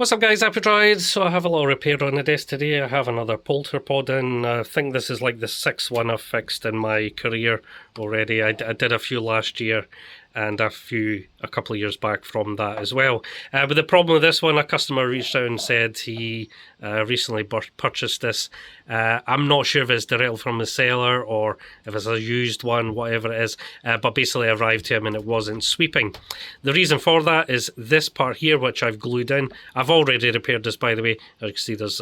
What's up guys, Droids. So I have a little repair on the desk today. I have another Polterpod in. I think this is like the sixth one I've fixed in my career already. I did a few last year and a couple of years back from that as well. But the problem with this one, a customer reached out and said he recently purchased this. I'm not sure if it's direct from the seller or if it's a used one, whatever it is, but basically arrived to him and it wasn't sweeping. The reason for that is this part here, which I've glued in. I've already repaired this, by the way. As you can see, there's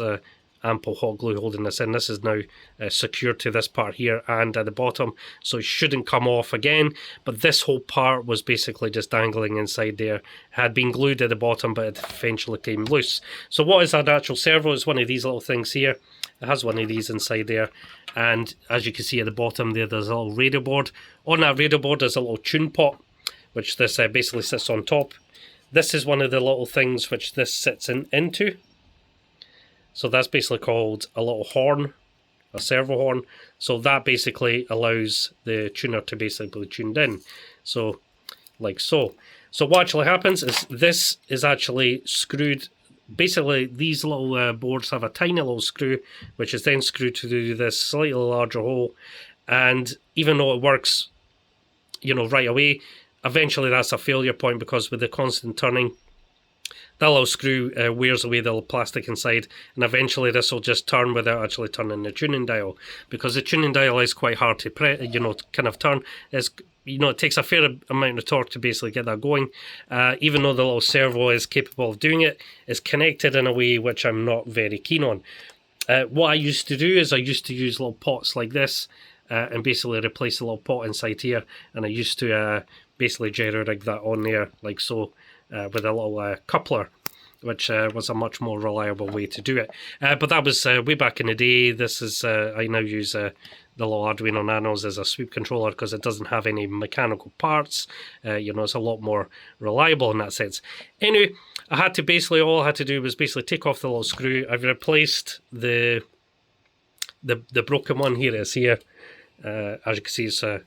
ample hot glue holding this in. This is now secured to this part here and at the bottom, so it shouldn't come off again. But this whole part was basically just dangling inside there. It had been glued at the bottom, but it eventually came loose. So what is that actual servo? It's one of these little things here. It has one of these inside there, and as you can see at the bottom there, there's a little radio board. On that radio board there's a little tune pot, which this basically sits on top. This is one of the little things which this sits into. So that's basically called a little horn, a servo horn. So that basically allows the tuner to basically be tuned in. So, like so. So what actually happens is this is actually screwed. Basically, these little boards have a tiny little screw, which is then screwed to this slightly larger hole. And even though it works, right away, eventually that's a failure point, because with the constant turning, that little screw wears away the little plastic inside, and eventually this will just turn without actually turning the tuning dial, because the tuning dial is quite hard to kind of turn. It takes a fair amount of torque to basically get that going. Even though the little servo is capable of doing it, it's connected in a way which I'm not very keen on. What I used to do is I used to use little pots like this and basically replace the little pot inside here, and I used to basically jerry rig that on there like so. With a little coupler, which was a much more reliable way to do it. But that was way back in the day. This is, I now use the little Arduino Nanos as a sweep controller because it doesn't have any mechanical parts. It's a lot more reliable in that sense. Anyway, all I had to do was basically take off the little screw. I've replaced the broken one. Here it is here. As you can see, it's, the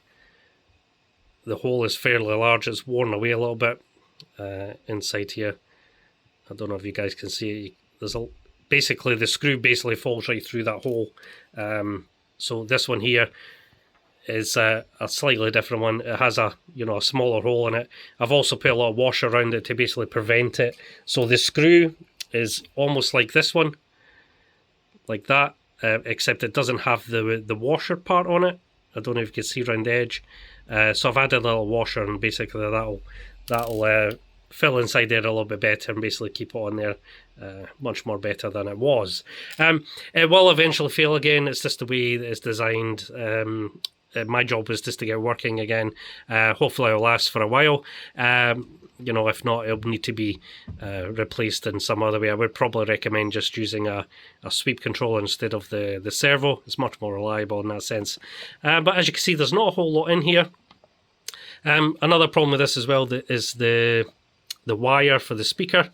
hole is fairly large. It's worn away a little bit. Inside here, I don't know if you guys can see, there's basically the screw basically falls right through that hole. So this one here is a slightly different one. It has a smaller hole in it. I've also put a little washer around it to basically prevent it. So the screw is almost like this one, like that, except it doesn't have the washer part on it. I don't know if you can see around the edge. So I've added a little washer, and basically that'll fill inside there a little bit better and basically keep it on there much more better than it was. It will eventually fail again. It's just the way it's designed. My job is just to get working again. Hopefully it'll last for a while. If not, it'll need to be replaced in some other way. I would probably recommend just using a sweep controller instead of the servo. It's much more reliable in that sense. But as you can see, there's not a whole lot in here. Another problem with this as well is the wire for the speaker.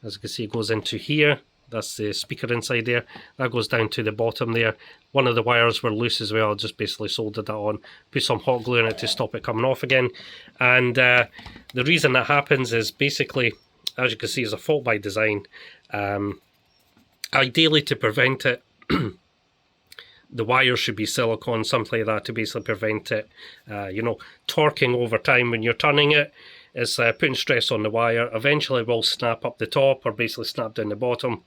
As you can see, it goes into here. That's the speaker inside there. That goes down to the bottom there. One of the wires were loose as well. I just basically soldered that on, put some hot glue in it to stop it coming off again. And the reason that happens is basically, as you can see, is a fault by design. Ideally, to prevent it, the wire should be silicone, something like that, to basically prevent it, torquing over time when you're turning it. It's putting stress on the wire. Eventually it will snap up the top, or basically snap down the bottom,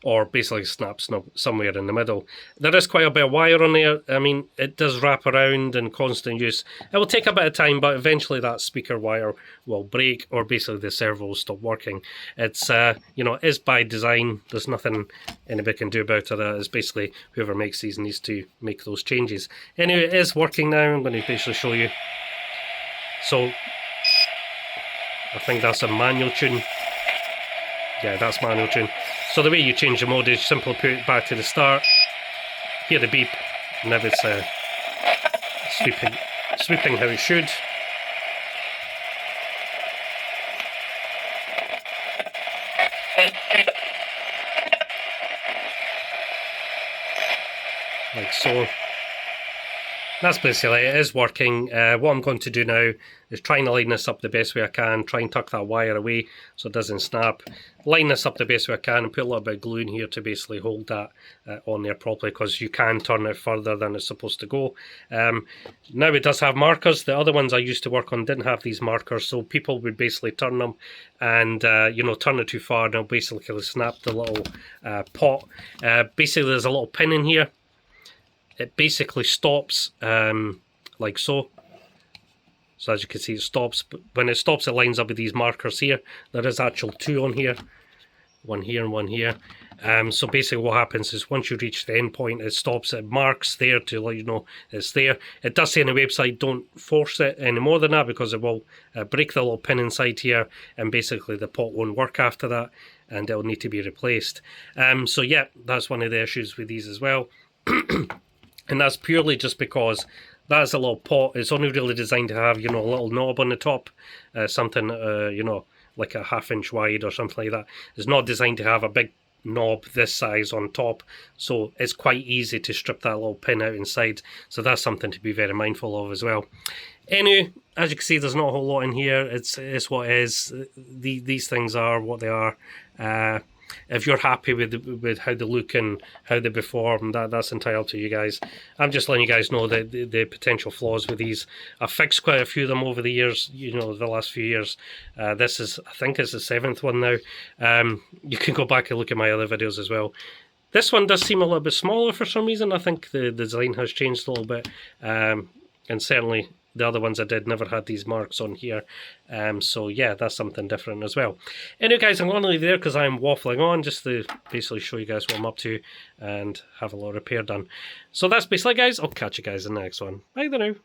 or basically snaps somewhere in the middle. There is quite a bit of wire on there. I mean, it does wrap around in constant use. It will take a bit of time, but eventually that speaker wire will break, or basically the servo will stop working. It's, it is by design. There's nothing anybody can do about it. It's basically whoever makes these needs to make those changes. Anyway, it is working now. I'm going to basically show you. So, I think that's a manual tune. Yeah, that's manual tune. So the way you change the mode is simply put it back to the start, hear the beep, and now it's sweeping how it should. Like so. That's basically it. It is working. What I'm going to do now is try and line this up the best way I can, try and tuck that wire away so it doesn't snap, line this up the best way I can and put a little bit of glue in here to basically hold that on there properly, because you can turn it further than it's supposed to go. Now it does have markers. The other ones I used to work on didn't have these markers, so people would basically turn them and turn it too far and it'll basically snap the little pot. Basically there's a little pin in here. It basically stops like so. So as you can see, it stops. But when it stops, it lines up with these markers here. There is actual two on here. One here and one here. So basically what happens is once you reach the end point, it stops. It marks there to let you know it's there. It does say on the website, don't force it any more than that, because it will break the little pin inside here, and basically the pot won't work after that, and it'll need to be replaced. So yeah, that's one of the issues with these as well. And that's purely just because that's a little pot. It's only really designed to have, a little knob on the top, something, like a 1/2 inch wide or something like that. It's not designed to have a big knob this size on top, so it's quite easy to strip that little pin out inside. So that's something to be very mindful of as well. Anyway, as you can see, there's not a whole lot in here. It's what it is. These things are what they are. If you're happy with how they look and how they perform, that's entirely up to you guys. I'm just letting you guys know the potential flaws with these. I've fixed quite a few of them over the years, the last few years. This is, I think it's the 7th one now. You can go back and look at my other videos as well. This one does seem a little bit smaller for some reason. I think the design has changed a little bit. And certainly the other ones I did never had these marks on here. So yeah, that's something different as well. Anyway guys, I'm going to leave there because I'm waffling on just to basically show you guys what I'm up to and have a little repair done. So that's basically guys. I'll catch you guys in the next one. Bye then now.